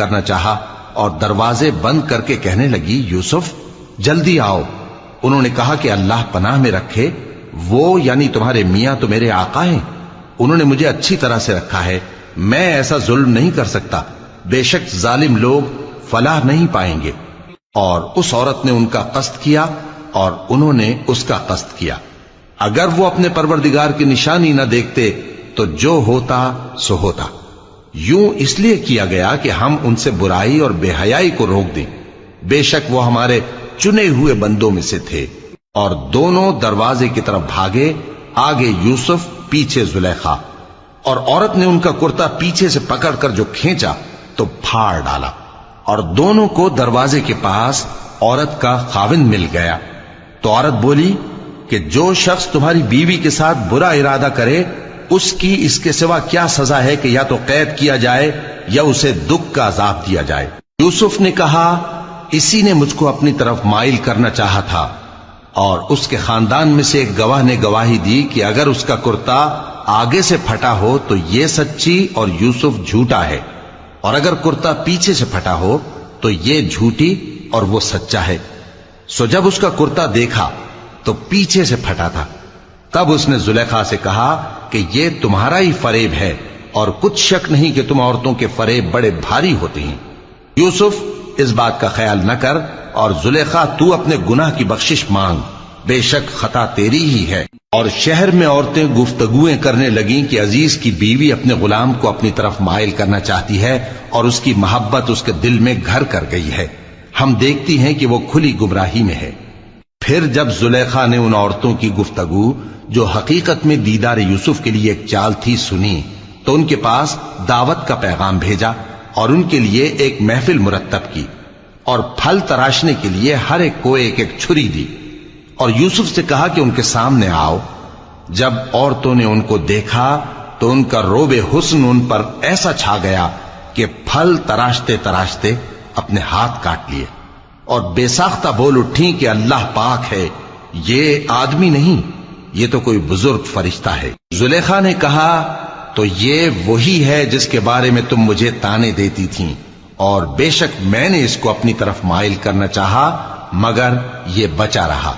کرنا چاہا اور دروازے بند کر کے کہنے لگی یوسف جلدی آؤ۔ انہوں نے کہا کہ اللہ پناہ میں رکھے، وہ یعنی تمہارے میاں تو میرے آقا ہیں، انہوں نے مجھے اچھی طرح سے رکھا ہے، میں ایسا ظلم نہیں کر سکتا، بے شک ظالم لوگ فلاح نہیں پائیں گے۔ اور اس عورت نے ان کا قصد کیا اور انہوں نے اس کا قصد کیا۔ اگر وہ اپنے پروردگار کی نشانی نہ دیکھتے تو جو ہوتا سو ہوتا۔ یوں اس لیے کیا گیا کہ ہم ان سے برائی اور بے حیائی کو روک دیں، بے شک وہ ہمارے چنے ہوئے بندوں میں سے تھے۔ اور دونوں دروازے کی طرف بھاگے، آگے یوسف پیچھے زلیخا، اور عورت نے ان کا کرتا پیچھے سے پکڑ کر جو کھینچا تو پھاڑ ڈالا، اور دونوں کو دروازے کے پاس عورت کا خاوند مل گیا۔ تو عورت بولی کہ جو شخص تمہاری بیوی کے ساتھ برا ارادہ کرے اس کی اس کے سوا کیا سزا ہے کہ یا تو قید کیا جائے یا اسے دکھ کا عذاب دیا جائے۔ یوسف نے کہا اسی نے مجھ کو اپنی طرف مائل کرنا چاہا تھا، اور اس کے خاندان میں سے ایک گواہ نے گواہی دی کہ اگر اس کا کرتا آگے سے پھٹا ہو تو یہ سچی اور یوسف جھوٹا ہے، اور اگر کرتا پیچھے سے پھٹا ہو تو یہ جھوٹی اور وہ سچا ہے۔ سو جب اس کا کرتا دیکھا تو پیچھے سے پھٹا تھا، تب اس نے زلیخا سے کہا کہ یہ تمہارا ہی فریب ہے، اور کچھ شک نہیں کہ تم عورتوں کے فریب بڑے بھاری ہوتے ہیں۔ یوسف اس بات کا خیال نہ کر، اور زلیخا تو اپنے گناہ کی بخشش مانگ، بے شک خطا تیری ہی ہے۔ اور شہر میں عورتیں گفتگویں کرنے لگیں کہ عزیز کی بیوی اپنے غلام کو اپنی طرف مائل کرنا چاہتی ہے اور اس کی محبت اس کے دل میں گھر کر گئی ہے، ہم دیکھتی ہیں کہ وہ کھلی گمراہی میں ہے۔ پھر جب زلیخا نے ان عورتوں کی گفتگو جو حقیقت میں دیدار یوسف کے لیے ایک چال تھی سنی، تو ان کے پاس دعوت کا پیغام بھیجا اور ان کے لیے ایک محفل مرتب کی، اور پھل تراشنے کے لیے ہر ایک کو ایک ایک چھری دی، اور یوسف سے کہا کہ ان کے سامنے آؤ۔ جب عورتوں نے ان کو دیکھا تو ان کا روب حسن ان پر ایسا چھا گیا کہ پھل تراشتے تراشتے اپنے ہاتھ کاٹ لیے، اور بے ساختہ بول اٹھیں کہ اللہ پاک ہے، یہ آدمی نہیں، یہ تو کوئی بزرگ فرشتہ ہے۔ زلیخا نے کہا تو یہ وہی ہے جس کے بارے میں تم مجھے تانے دیتی تھیں، اور بے شک میں نے اس کو اپنی طرف مائل کرنا چاہا مگر یہ بچا رہا،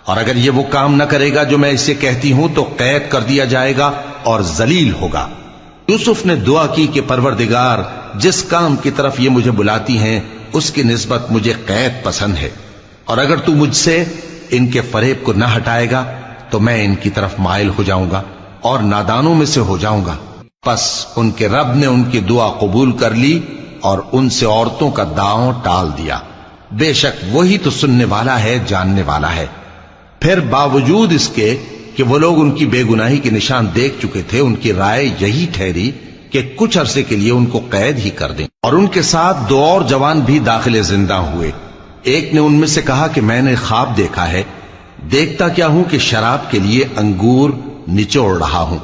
اور اگر یہ وہ کام نہ کرے گا جو میں اسے کہتی ہوں تو قید کر دیا جائے گا اور ذلیل ہوگا۔ یوسف نے دعا کی کہ پروردگار جس کام کی طرف یہ مجھے بلاتی ہیں اس کی نسبت مجھے قید پسند ہے، اور اگر تو مجھ سے ان کے فریب کو نہ ہٹائے گا تو میں ان کی طرف مائل ہو جاؤں گا اور نادانوں میں سے ہو جاؤں گا۔ پس ان کے رب نے ان کی دعا قبول کر لی اور ان سے عورتوں کا داؤں ٹال دیا، بے شک وہی تو سننے والا ہے، جاننے والا ہے۔ پھر باوجود اس کے کہ وہ لوگ ان کی بے گناہی کے نشان دیکھ چکے تھے، ان کی رائے یہی ٹھہری کہ کچھ عرصے کے لیے ان کو قید ہی کر دیں، اور ان کے ساتھ دو اور جوان بھی داخل زندہ ہوئے۔ ایک نے ان میں سے کہا کہ میں نے خواب دیکھا ہے، دیکھتا کیا ہوں کہ شراب کے لیے انگور نچوڑ رہا ہوں۔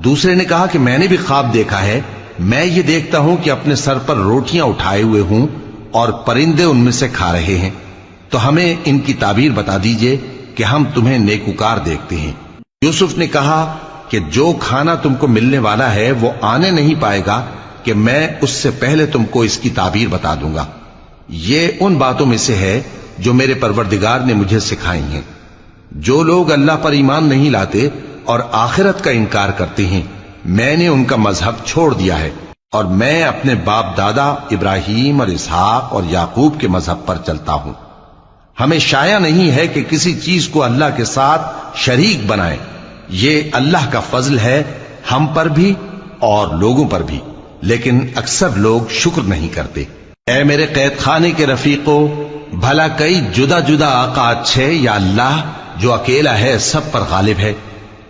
دوسرے نے کہا کہ میں نے بھی خواب دیکھا ہے، میں یہ دیکھتا ہوں کہ اپنے سر پر روٹیاں اٹھائے ہوئے ہوں اور پرندے ان میں سے کھا رہے ہیں، تو ہمیں ان کی تعبیر بتا دیجئے کہ ہم تمہیں نیکوکار دیکھتے ہیں۔ یوسف نے کہا کہ جو کھانا تم کو ملنے والا ہے وہ آنے نہیں پائے گا کہ میں اس سے پہلے تم کو اس کی تعبیر بتا دوں گا۔ یہ ان باتوں میں سے ہے جو میرے پروردگار نے مجھے سکھائی ہیں۔ جو لوگ اللہ پر ایمان نہیں لاتے اور آخرت کا انکار کرتے ہیں، میں نے ان کا مذہب چھوڑ دیا ہے، اور میں اپنے باپ دادا ابراہیم اور اسحاق اور یعقوب کے مذہب پر چلتا ہوں۔ ہمیں شایع نہیں ہے کہ کسی چیز کو اللہ کے ساتھ شریک بنائیں، یہ اللہ کا فضل ہے ہم پر بھی اور لوگوں پر بھی، لیکن اکثر لوگ شکر نہیں کرتے۔ اے میرے قید خانے کے رفیقو، بھلا کئی جدا جدا آقا اچھے یا اللہ جو اکیلا ہے سب پر غالب ہے؟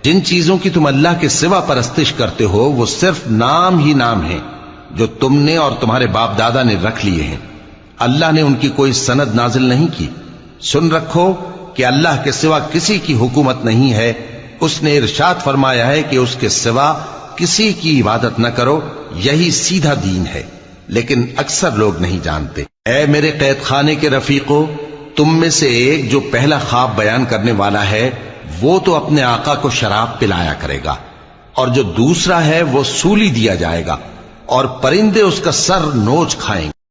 جن چیزوں کی تم اللہ کے سوا پرستش کرتے ہو وہ صرف نام ہی نام ہیں جو تم نے اور تمہارے باپ دادا نے رکھ لیے ہیں، اللہ نے ان کی کوئی سند نازل نہیں کی۔ سن رکھو کہ اللہ کے سوا کسی کی حکومت نہیں ہے، اس نے ارشاد فرمایا ہے کہ اس کے سوا کسی کی عبادت نہ کرو، یہی سیدھا دین ہے، لیکن اکثر لوگ نہیں جانتے۔ اے میرے قید خانے کے رفیقو، تم میں سے ایک جو پہلا خواب بیان کرنے والا ہے وہ تو اپنے آقا کو شراب پلایا کرے گا، اور جو دوسرا ہے وہ سولی دیا جائے گا، اور پرندے اس کا سر نوچ کھائیں گے۔